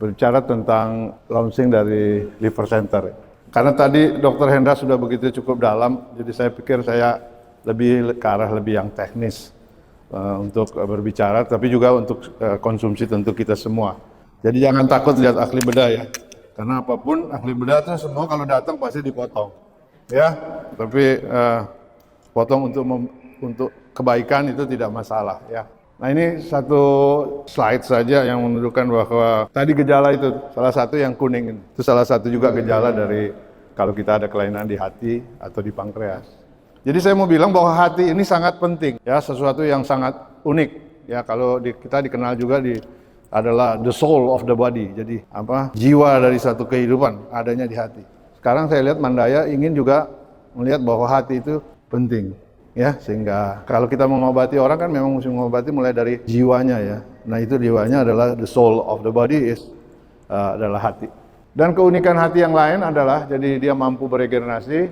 berbicara tentang launching dari Liver Center. Karena tadi Dr. Hendra sudah begitu cukup dalam, jadi saya pikir saya lebih ke arah lebih yang teknis untuk berbicara, tapi juga untuk konsumsi tentu kita semua. Jadi jangan takut lihat ahli bedah ya, karena apapun ahli bedah itu semua kalau datang pasti dipotong, ya. Tapi potong untuk kebaikan itu tidak masalah, ya. Nah ini satu slide saja yang menunjukkan bahwa tadi gejala itu salah satu yang kuning itu salah satu juga gejala dari kalau kita ada kelainan di hati atau di pankreas. Jadi saya mau bilang bahwa hati ini sangat penting ya, sesuatu yang sangat unik ya. Kalau kita dikenal juga adalah the soul of the body. Jadi jiwa dari satu kehidupan adanya di hati. Sekarang saya lihat Mandaya ingin juga melihat bahwa hati itu penting. Ya, sehingga kalau kita mengobati orang kan memang mesti mengobati mulai dari jiwanya ya. Nah itu jiwanya adalah the soul of the body adalah hati. Dan keunikan hati yang lain adalah jadi dia mampu beregenerasi.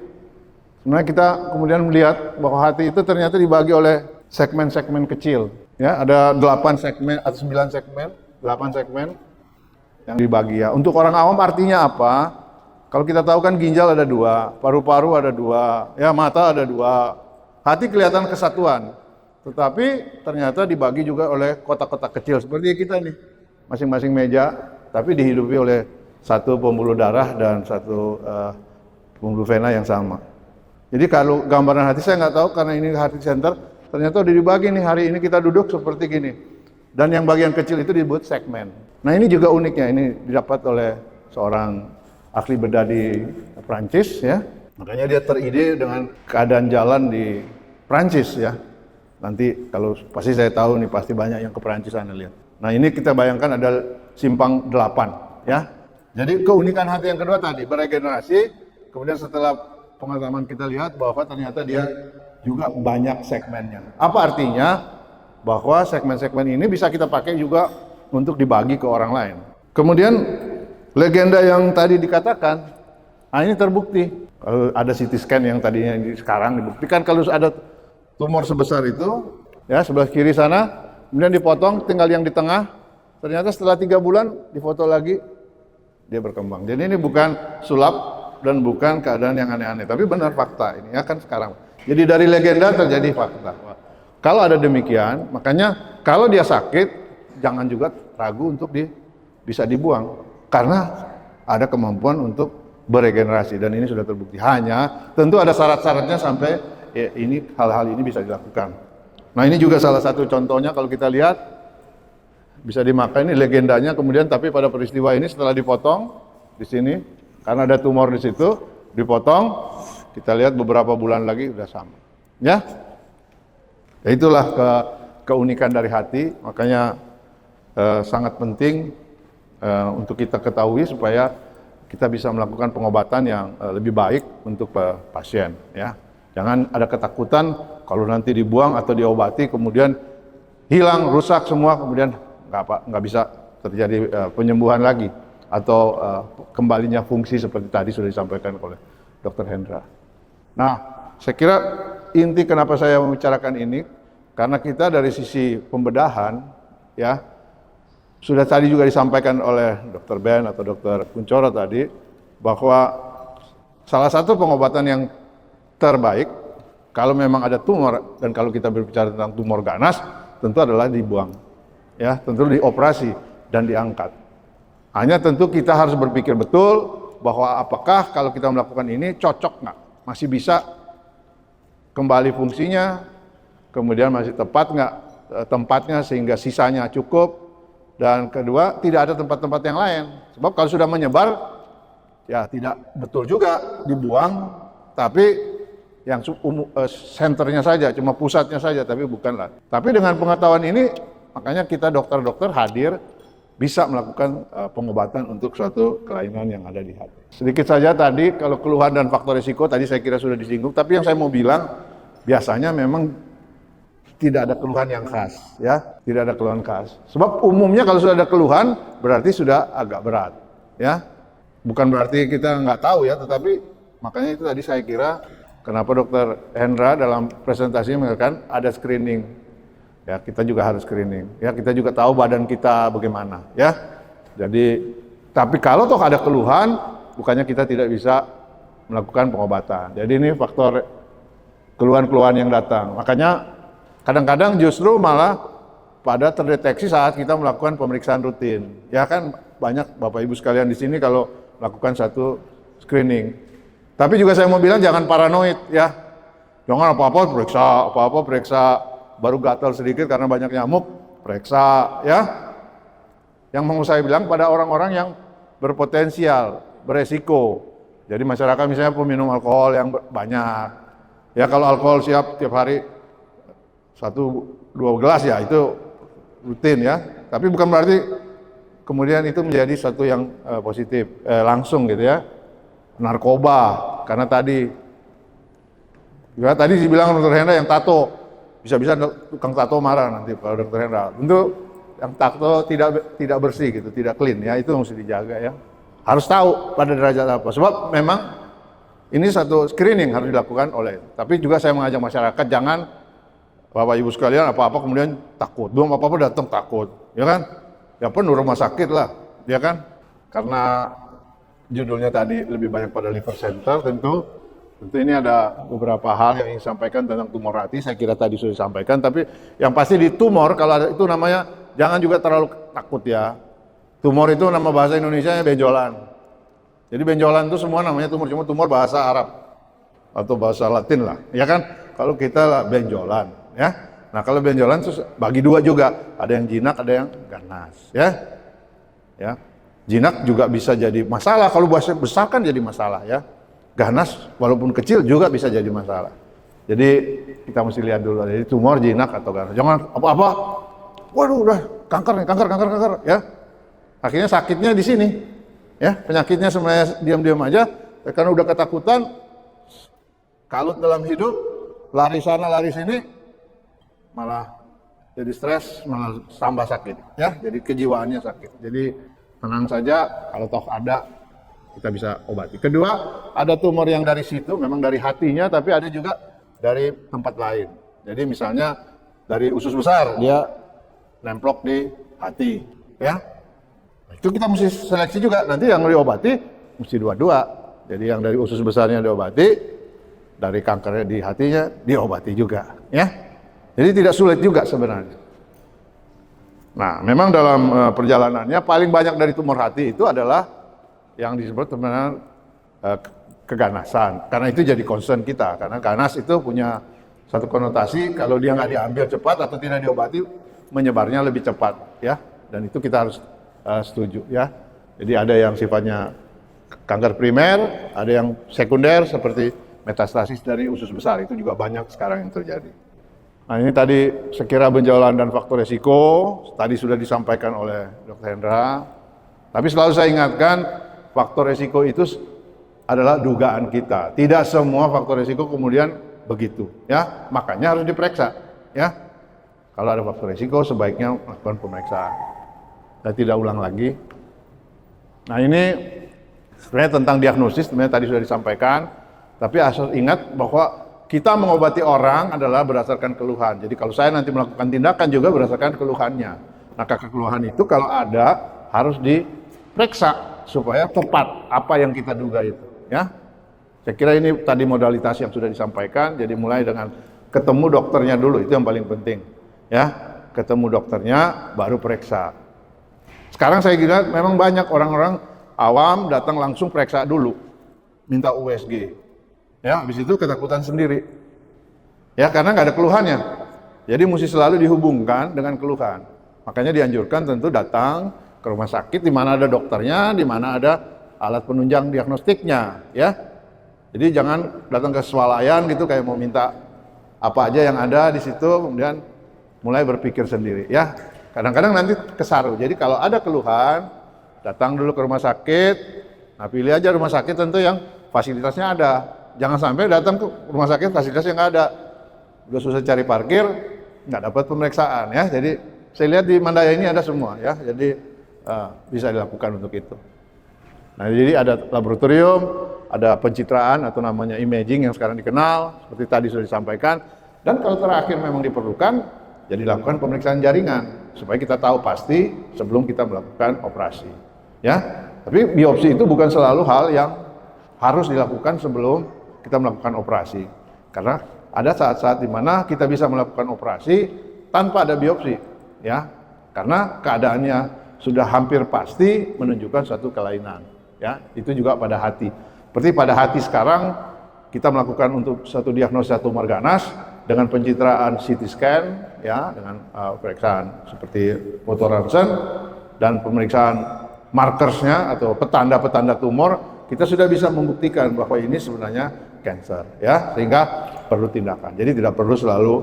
Sebenarnya kita kemudian melihat bahwa hati itu ternyata dibagi oleh segmen-segmen kecil. Ya, ada 8 segmen atau 9 segmen, 8 segmen yang dibagi ya. Untuk orang awam artinya apa? Kalau kita tahu kan ginjal ada 2, paru-paru ada 2, ya mata ada 2. Hati kelihatan kesatuan, tetapi ternyata dibagi juga oleh kotak-kotak kecil seperti kita nih, masing-masing meja, tapi dihidupi oleh satu pembuluh darah dan satu pembuluh vena yang sama. Jadi kalau gambaran hati saya nggak tahu karena ini hati center, ternyata udah dibagi nih, hari ini kita duduk seperti gini, dan yang bagian kecil itu disebut segmen. Nah ini juga uniknya, ini didapat oleh seorang ahli bedah di Prancis ya. Makanya dia teride dengan keadaan jalan di Prancis ya. Nanti kalau pasti saya tahu nih, pasti banyak yang ke Prancis Anda lihat. Nah ini kita bayangkan ada simpang 8 ya. Jadi keunikan hati yang kedua tadi, beregenerasi. Kemudian setelah pengalaman kita lihat bahwa ternyata dia juga banyak segmennya. Apa artinya? Bahwa segmen-segmen ini bisa kita pakai juga untuk dibagi ke orang lain. Kemudian legenda yang tadi dikatakan, nah ini terbukti. Kalau ada CT scan yang tadinya sekarang dibuktikan kalau ada tumor sebesar itu, ya sebelah kiri sana, kemudian dipotong, tinggal yang di tengah, ternyata setelah 3 bulan difoto lagi, dia berkembang. Jadi ini bukan sulap dan bukan keadaan yang aneh-aneh, tapi benar fakta ini ya kan sekarang. Jadi dari legenda terjadi fakta. Kalau ada demikian, makanya kalau dia sakit, jangan juga ragu untuk bisa dibuang, karena ada kemampuan untuk beregenerasi dan ini sudah terbukti. Hanya tentu ada syarat-syaratnya sampai ini hal-hal ini bisa dilakukan. Nah ini juga salah satu contohnya kalau kita lihat bisa dimakan, ini legendanya. Kemudian tapi pada peristiwa ini setelah dipotong di sini karena ada tumor di situ, dipotong, kita lihat beberapa bulan lagi udah sama. Ya, itulah keunikan dari hati. Makanya sangat penting untuk kita ketahui supaya kita bisa melakukan pengobatan yang lebih baik untuk pasien ya. Jangan ada ketakutan kalau nanti dibuang atau diobati kemudian hilang, rusak semua, kemudian nggak bisa terjadi penyembuhan lagi atau kembalinya fungsi seperti tadi sudah disampaikan oleh Dr. Hendra. Nah, saya kira inti kenapa saya membicarakan ini karena kita dari sisi pembedahan ya, sudah tadi juga disampaikan oleh Dr. Ben atau Dr. Kuncoro tadi bahwa salah satu pengobatan yang terbaik kalau memang ada tumor, dan kalau kita berbicara tentang tumor ganas tentu adalah dibuang ya, tentu dioperasi dan diangkat. Hanya tentu kita harus berpikir betul bahwa apakah kalau kita melakukan ini cocok nggak, masih bisa kembali fungsinya, kemudian masih tepat nggak tempatnya sehingga sisanya cukup. Dan kedua, tidak ada tempat-tempat yang lain. Sebab kalau sudah menyebar, ya tidak betul juga dibuang, tapi yang senternya saja, cuma pusatnya saja, tapi bukanlah. Tapi dengan pengetahuan ini, makanya kita dokter-dokter hadir, bisa melakukan pengobatan untuk suatu kelainan yang ada di hati. Sedikit saja tadi, kalau keluhan dan faktor risiko, tadi saya kira sudah disinggung, tapi yang saya mau bilang, biasanya memang tidak ada keluhan yang khas, ya, tidak ada keluhan khas. Sebab umumnya kalau sudah ada keluhan, berarti sudah agak berat, ya. Bukan berarti kita nggak tahu ya, tetapi makanya itu tadi saya kira kenapa Dr. Hendra dalam presentasinya mengatakan ada screening. Ya, kita juga harus screening. Ya, kita juga tahu badan kita bagaimana, ya. Jadi, tapi kalau toh ada keluhan, bukannya kita tidak bisa melakukan pengobatan. Jadi ini faktor keluhan-keluhan yang datang. Makanya kadang-kadang justru malah pada terdeteksi saat kita melakukan pemeriksaan rutin. Ya kan banyak Bapak Ibu sekalian di sini kalau melakukan satu screening. Tapi juga saya mau bilang jangan paranoid ya. Jangan apa-apa periksa, baru gatal sedikit karena banyak nyamuk, periksa ya. Yang mau saya bilang pada orang-orang yang berpotensial, beresiko. Jadi masyarakat misalnya peminum alkohol yang banyak. Ya kalau alkohol siap tiap hari 1-2 gelas ya itu rutin ya. Tapi bukan berarti kemudian itu menjadi satu yang positif langsung gitu ya. Narkoba karena tadi dibilang Dr. Hendra yang tato bisa-bisa tukang tato marah nanti kalau Dr. Hendra. Tentu yang tato tidak bersih gitu, tidak clean ya, itu mesti dijaga ya. Harus tahu pada derajat apa. Sebab memang ini satu screening harus dilakukan tapi juga saya mengajak masyarakat jangan Bapak Ibu sekalian apa-apa kemudian takut. Belum apa-apa datang takut, ya kan? Ya penuh rumah sakit lah, ya kan? Karena judulnya tadi lebih banyak pada liver center tentu ini ada beberapa hal yang ingin sampaikan tentang tumor hati. Saya kira tadi sudah disampaikan, tapi yang pasti di tumor kalau ada itu namanya jangan juga terlalu takut ya. Tumor itu nama bahasa Indonesianya benjolan. Jadi benjolan itu semua namanya tumor, cuma tumor bahasa Arab atau bahasa Latin lah, ya kan? Kalau kita lah benjolan, ya. Nah kalau benjolan terus bagi dua juga, ada yang jinak, ada yang ganas, ya. Ya, jinak juga bisa jadi masalah. Kalau besar kan jadi masalah, ya. Ganas walaupun kecil juga bisa jadi masalah. Jadi kita mesti lihat dulu. Jadi tumor, jinak atau ganas. Jangan apa-apa. Waduh, udah kanker, ya. Akhirnya sakitnya di sini, ya penyakitnya sebenarnya diam-diam aja, karena udah ketakutan, kalut dalam hidup, lari sana lari sini, malah jadi stres, malah tambah sakit, ya. Jadi kejiwaannya sakit. Jadi tenang saja, kalau toh ada kita bisa obati. Kedua, ada tumor yang dari situ, memang dari hatinya, tapi ada juga dari tempat lain. Jadi misalnya dari usus besar, dia nemplok di hati, ya. Itu kita mesti seleksi juga, nanti yang diobati mesti dua-dua. Jadi yang dari usus besarnya diobati, dari kankernya di hatinya diobati juga, ya. Jadi tidak sulit juga sebenarnya. Nah, memang dalam perjalanannya paling banyak dari tumor hati itu adalah yang disebut sebenarnya keganasan. Karena itu jadi concern kita, karena ganas itu punya satu konotasi kalau dia nggak diambil cepat atau tidak diobati menyebarnya lebih cepat, ya. Dan itu kita harus setuju, ya. Jadi ada yang sifatnya kanker primer, ada yang sekunder seperti metastasis dari usus besar, itu juga banyak sekarang yang terjadi. Nah ini tadi sekira benjolan dan faktor resiko, tadi sudah disampaikan oleh Dr. Hendra. Tapi selalu saya ingatkan, faktor resiko itu adalah dugaan kita. Tidak semua faktor resiko kemudian begitu, ya. Makanya harus diperiksa, ya. Kalau ada faktor resiko sebaiknya melakukan pemeriksaan. Saya tidak ulang lagi. Nah ini sebenarnya tentang diagnosis, sebenarnya tadi sudah disampaikan. Tapi asal ingat bahwa kita mengobati orang adalah berdasarkan keluhan. Jadi kalau saya nanti melakukan tindakan juga berdasarkan keluhannya. Maka keluhan itu kalau ada harus diperiksa supaya tepat apa yang kita duga itu. Ya, saya kira ini tadi modalitas yang sudah disampaikan. Jadi mulai dengan ketemu dokternya dulu, itu yang paling penting. Ya, ketemu dokternya baru periksa. Sekarang saya kira memang banyak orang-orang awam datang langsung periksa dulu, minta USG. Ya, habis itu ketakutan sendiri. Ya, karena nggak ada keluhannya. Jadi mesti selalu dihubungkan dengan keluhan. Makanya dianjurkan tentu datang ke rumah sakit di mana ada dokternya, di mana ada alat penunjang diagnostiknya, ya. Jadi jangan datang ke swalayan gitu kayak mau minta apa aja yang ada di situ, kemudian mulai berpikir sendiri, ya. Kadang-kadang nanti kesaru. Jadi kalau ada keluhan, datang dulu ke rumah sakit. Nah, pilih aja rumah sakit tentu yang fasilitasnya ada. Jangan sampai datang ke rumah sakit fasilitasnya nggak ada. Udah susah cari parkir, nggak dapat pemeriksaan, ya. Jadi saya lihat di Mandaya ini ada semua, ya. Jadi bisa dilakukan untuk itu. Nah, jadi ada laboratorium, ada pencitraan atau namanya imaging yang sekarang dikenal, seperti tadi sudah disampaikan. Dan kalau terakhir memang diperlukan, jadi lakukan pemeriksaan jaringan supaya kita tahu pasti sebelum kita melakukan operasi. ya. Tapi biopsi itu bukan selalu hal yang harus dilakukan sebelum kita melakukan operasi. Karena ada saat-saat di mana kita bisa melakukan operasi tanpa ada biopsi, ya. Karena keadaannya sudah hampir pasti menunjukkan suatu kelainan, ya. Itu juga pada hati. Seperti pada hati sekarang kita melakukan untuk satu diagnosa tumor ganas dengan pencitraan CT scan, ya, dengan pemeriksaan seperti foto ronsen dan pemeriksaan markersnya atau petanda-petanda tumor, kita sudah bisa membuktikan bahwa ini sebenarnya cancer, ya, sehingga perlu tindakan. Jadi tidak perlu selalu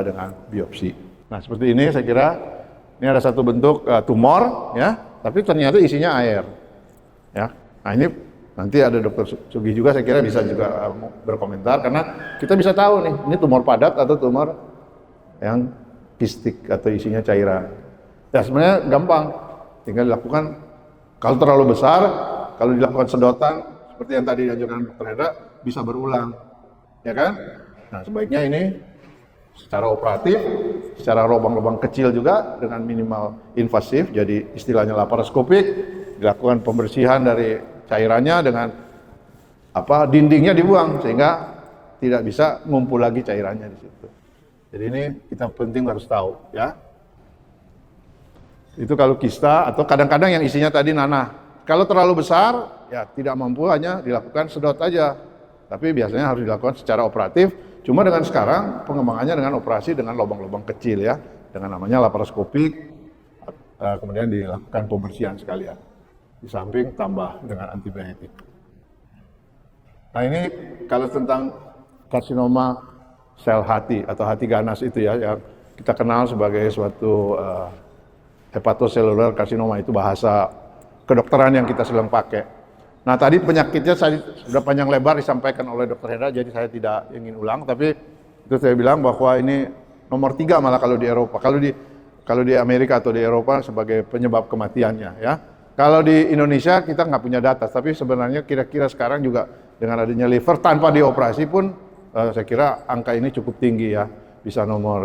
dengan biopsi. Nah, seperti ini saya kira ini ada satu bentuk tumor, ya, tapi ternyata isinya air, ya. Nah, ini nanti ada Dokter Sugi juga saya kira bisa juga berkomentar karena kita bisa tahu nih ini tumor padat atau tumor yang kistik atau isinya cairan. Ya sebenarnya gampang, tinggal dilakukan. Kalau terlalu besar, kalau dilakukan sedotan seperti yang tadi dianjurkan Dr. Hendra bisa berulang, ya kan? Nah sebaiknya ini secara operatif, secara lubang-lubang kecil juga dengan minimal invasif, jadi istilahnya laparoskopik, dilakukan pembersihan dari cairannya dengan dindingnya dibuang sehingga tidak bisa ngumpul lagi cairannya di situ. Jadi ini kita penting harus tahu, ya. Itu kalau kista atau kadang-kadang yang isinya tadi nanah. Kalau terlalu besar, ya tidak mampu hanya dilakukan sedot aja. Tapi biasanya harus dilakukan secara operatif. Cuma dengan sekarang pengembangannya dengan operasi dengan lubang-lubang kecil, ya, dengan namanya laparoskopik. Kemudian dilakukan pembersihan sekalian. Di samping tambah dengan antibiotik. Nah ini kalau tentang karsinoma sel hati atau hati ganas itu, ya, yang kita kenal sebagai suatu hepatocellular karsinoma, itu bahasa kedokteran yang kita sedang pakai. Nah tadi penyakitnya sudah panjang lebar disampaikan oleh Dr. Hendra, jadi saya tidak ingin ulang, tapi itu saya bilang bahwa ini nomor 3 malah kalau di Eropa, kalau di Amerika atau di Eropa sebagai penyebab kematiannya, ya. Kalau di Indonesia kita nggak punya data, tapi sebenarnya kira-kira sekarang juga dengan adanya liver tanpa dioperasi pun saya kira angka ini cukup tinggi, ya, bisa nomor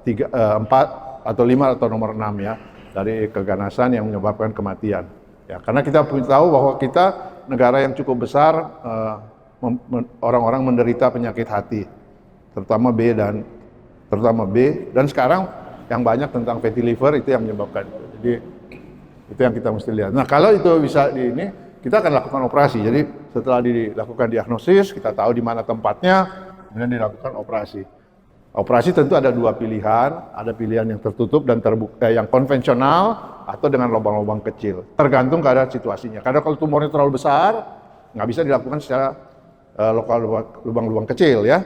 3, 4 atau 5 atau nomor 6, ya, dari keganasan yang menyebabkan kematian. Ya, karena kita tahu bahwa kita negara yang cukup besar, orang-orang menderita penyakit hati, terutama B dan sekarang yang banyak tentang fatty liver itu yang menyebabkan itu. Jadi itu yang kita mesti lihat. Nah kalau itu bisa kita akan lakukan operasi. Jadi setelah dilakukan diagnosis, kita tahu di mana tempatnya, kemudian dilakukan operasi. Operasi tentu ada 2 pilihan, ada pilihan yang tertutup dan terbuka, yang konvensional atau dengan lubang-lubang kecil. Tergantung keadaan situasinya. Karena kalau tumornya terlalu besar, nggak bisa dilakukan secara lokal lubang-lubang kecil, ya.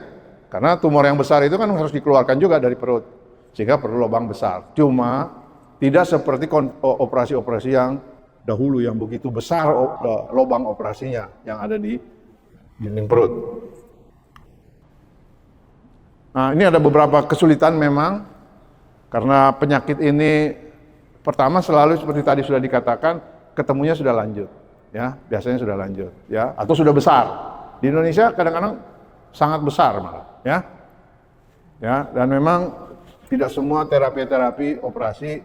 Karena tumor yang besar itu kan harus dikeluarkan juga dari perut, sehingga perlu lubang besar. Cuma tidak seperti operasi-operasi yang dahulu yang begitu besar lubang operasinya yang ada di dinding perut. Nah, ini ada beberapa kesulitan memang karena penyakit ini pertama selalu seperti tadi sudah dikatakan ketemunya sudah lanjut, ya, biasanya sudah lanjut, ya, atau sudah besar. Di Indonesia kadang-kadang sangat besar malah, ya. Ya, dan memang tidak semua terapi operasi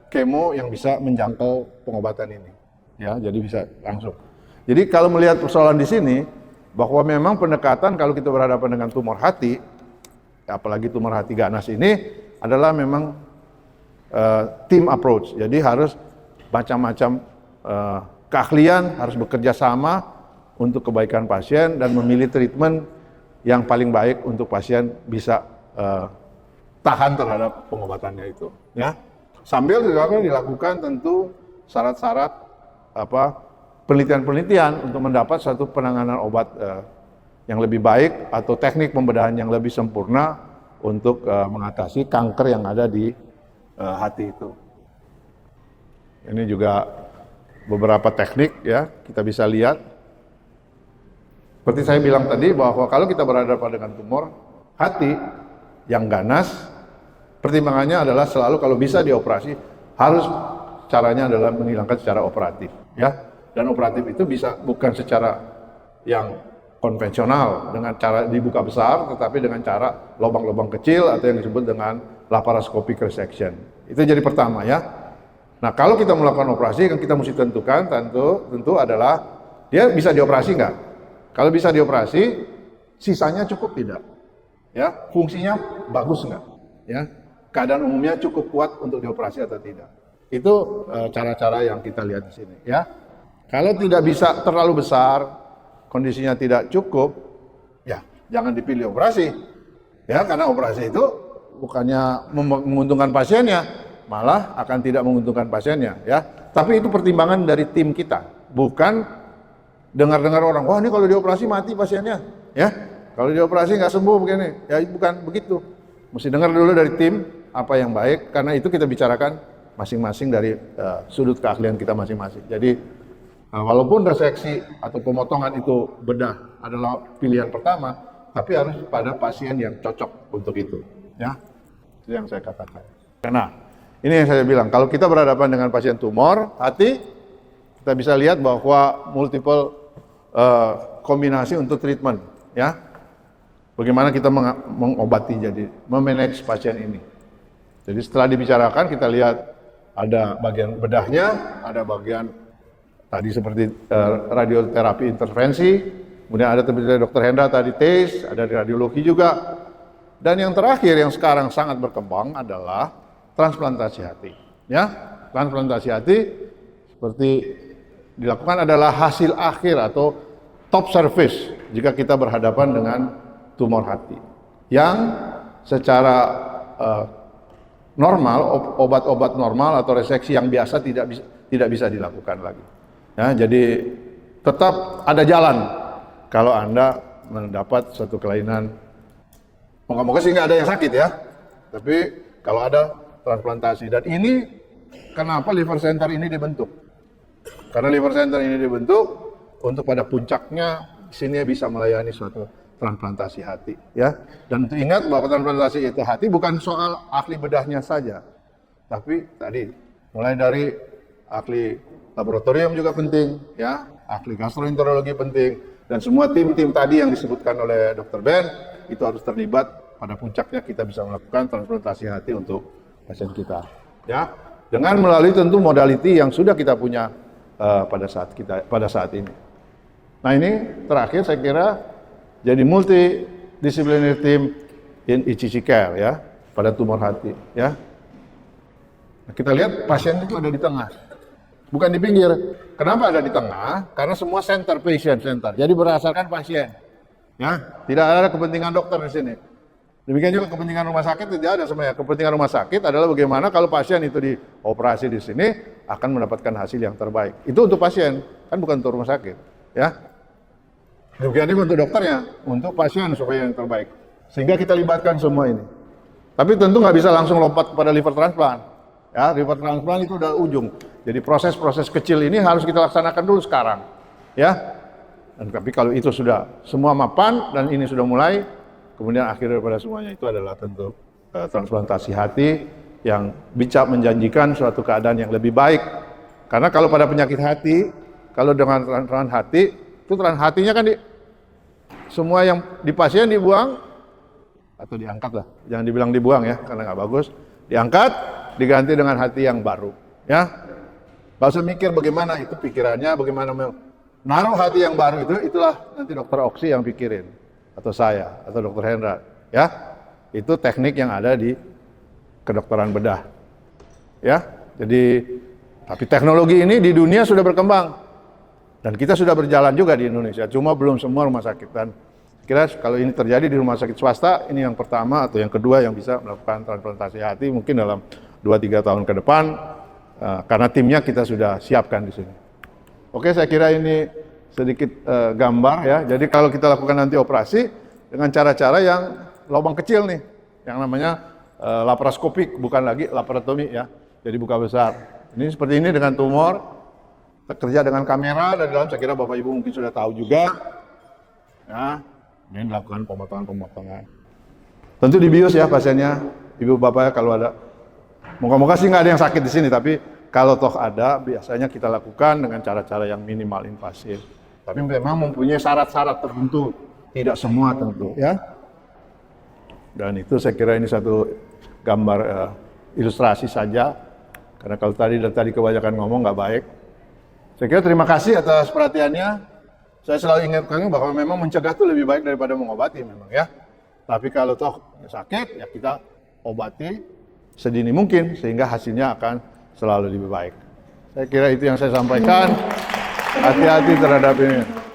kemo yang bisa menjangkau pengobatan ini, ya, jadi bisa langsung. Jadi kalau melihat persoalan di sini bahwa memang pendekatan kalau kita berhadapan dengan tumor hati, apalagi tumor hati ganas ini adalah memang team approach. Jadi harus macam-macam keahlian, harus bekerja sama untuk kebaikan pasien dan memilih treatment yang paling baik untuk pasien bisa tahan terhadap pengobatannya itu, ya. Sambil juga dilakukan tentu syarat-syarat penelitian-penelitian untuk mendapat satu penanganan obat yang lebih baik atau teknik pembedahan yang lebih sempurna untuk mengatasi kanker yang ada di hati itu. Ini juga beberapa teknik, ya, kita bisa lihat. Seperti saya bilang tadi bahwa kalau kita berhadapan dengan tumor hati yang ganas, pertimbangannya adalah selalu kalau bisa dioperasi, harus caranya adalah menghilangkan secara operatif, ya. Dan operatif itu bisa bukan secara yang konvensional dengan cara dibuka besar, tetapi dengan cara lubang-lubang kecil atau yang disebut dengan laparoscopic resection. Itu jadi pertama, ya. Nah, kalau kita melakukan operasi, kan kita mesti tentukan tentu adalah dia bisa dioperasi nggak? Kalau bisa dioperasi, sisanya cukup tidak? Ya, fungsinya bagus nggak? Ya, keadaan umumnya cukup kuat untuk dioperasi atau tidak? Itu cara-cara yang kita lihat di sini. Ya, kalau tidak bisa terlalu besar, kondisinya tidak cukup, ya jangan dipilih operasi. Ya, karena operasi itu bukannya menguntungkan pasiennya, malah akan tidak menguntungkan pasiennya, ya. Tapi itu pertimbangan dari tim kita, bukan dengar-dengar orang, wah ini kalau dioperasi mati pasiennya, ya. Kalau dioperasi nggak sembuh begini, ya bukan begitu. Mesti dengar dulu dari tim apa yang baik, karena itu kita bicarakan masing-masing dari sudut keahlian kita masing-masing. Jadi walaupun reseksi atau pemotongan itu bedah adalah pilihan pertama, tapi harus pada pasien yang cocok untuk itu, ya. Itu yang saya katakan. Nah, ini yang saya bilang, kalau kita berhadapan dengan pasien tumor hati, kita bisa lihat bahwa multiple kombinasi untuk treatment, ya. Bagaimana kita mengobati, jadi memanage pasien ini. Jadi setelah dibicarakan, kita lihat ada bagian bedahnya, ada bagian tadi seperti radioterapi intervensi, kemudian ada seperti Dr. Hendra tadi tes, ada radiologi juga. Dan yang terakhir yang sekarang sangat berkembang adalah transplantasi hati. Ya, transplantasi hati seperti dilakukan adalah hasil akhir atau top service jika kita berhadapan dengan tumor hati yang secara normal, obat-obat normal atau reseksi yang biasa tidak bisa dilakukan lagi. Ya, jadi tetap ada jalan kalau Anda mendapat suatu kelainan. Moga-moga sih nggak ada yang sakit ya, tapi kalau ada transplantasi. Dan ini kenapa liver center ini dibentuk? Karena liver center ini dibentuk untuk pada puncaknya sini bisa melayani suatu transplantasi hati, ya. Dan ingat bahwa transplantasi itu hati bukan soal ahli bedahnya saja, tapi tadi mulai dari ahli laboratorium juga penting, ya, ahli gastroenterologi penting, dan semua tim-tim tadi yang disebutkan oleh Dr. Ben itu harus terlibat pada puncaknya kita bisa melakukan transplantasi hati untuk pasien kita, ya, dengan melalui tentu modality yang sudah kita punya pada saat ini. Nah, ini terakhir saya kira jadi multidisciplinary team in ECG care, ya, pada tumor hati, ya. Nah, kita lihat pasien itu ada di tengah, bukan di pinggir. Kenapa ada di tengah? Karena semua center patient center. Jadi berdasarkan pasien, ya. Tidak ada kepentingan dokter di sini. Demikian juga kepentingan rumah sakit tidak ada semuanya. Kepentingan rumah sakit adalah bagaimana kalau pasien itu dioperasi di sini akan mendapatkan hasil yang terbaik. Itu untuk pasien, kan bukan untuk rumah sakit, ya. Demikian juga untuk dokternya, untuk pasien supaya yang terbaik. Sehingga kita libatkan semua ini. Tapi tentu nggak bisa langsung lompat kepada liver transplant. Ya, liver transplant itu udah ujung. Jadi proses-proses kecil ini harus kita laksanakan dulu sekarang, ya. Dan tapi kalau itu sudah semua mapan dan ini sudah mulai, kemudian akhir daripada semuanya itu adalah tentu transplantasi hati yang bisa menjanjikan suatu keadaan yang lebih baik. Karena kalau pada penyakit hati, kalau dengan transplantasi hati, itu hatinya kan semua yang di pasien dibuang atau diangkat lah, jangan dibilang dibuang ya, karena nggak bagus. Diangkat, diganti dengan hati yang baru, ya. Nggak usah mikir bagaimana itu pikirannya, bagaimana naruh hati yang baru itulah nanti dokter Oksi yang pikirin, atau saya, atau dokter Hendra, ya. Itu teknik yang ada di kedokteran bedah, ya. Jadi, tapi teknologi ini di dunia sudah berkembang. Dan kita sudah berjalan juga di Indonesia, cuma belum semua rumah sakit. Dan kira kalau ini terjadi di rumah sakit swasta, ini yang pertama atau yang kedua yang bisa melakukan transplantasi hati mungkin dalam 2-3 tahun ke depan, karena timnya kita sudah siapkan di sini. Oke, saya kira ini sedikit gambar ya. Jadi kalau kita lakukan nanti operasi dengan cara-cara yang lubang kecil nih, yang namanya laparoskopik, bukan lagi laparotomi ya. Jadi buka besar. Ini seperti ini dengan tumor. Kerja dengan kamera dari dalam, saya kira Bapak Ibu mungkin sudah tahu juga, ya, ini dilakukan pemotongan. Tentu dibius ya pasiennya, Ibu Bapak kalau ada. Moga-moga sih nggak ada yang sakit di sini, tapi kalau toh ada, biasanya kita lakukan dengan cara-cara yang minimal invasif. Tapi memang mempunyai syarat-syarat tertentu, tidak semua tentu, ya. Dan itu saya kira ini satu gambar ilustrasi saja. Karena kalau tadi kebanyakan ngomong nggak baik. Saya kira terima kasih atas perhatiannya. Saya selalu ingatkan bahwa memang mencegah itu lebih baik daripada mengobati memang ya. Tapi kalau toh sakit, ya kita obati sedini mungkin sehingga hasilnya akan selalu lebih baik. Saya kira itu yang saya sampaikan. Hati-hati terhadap ini.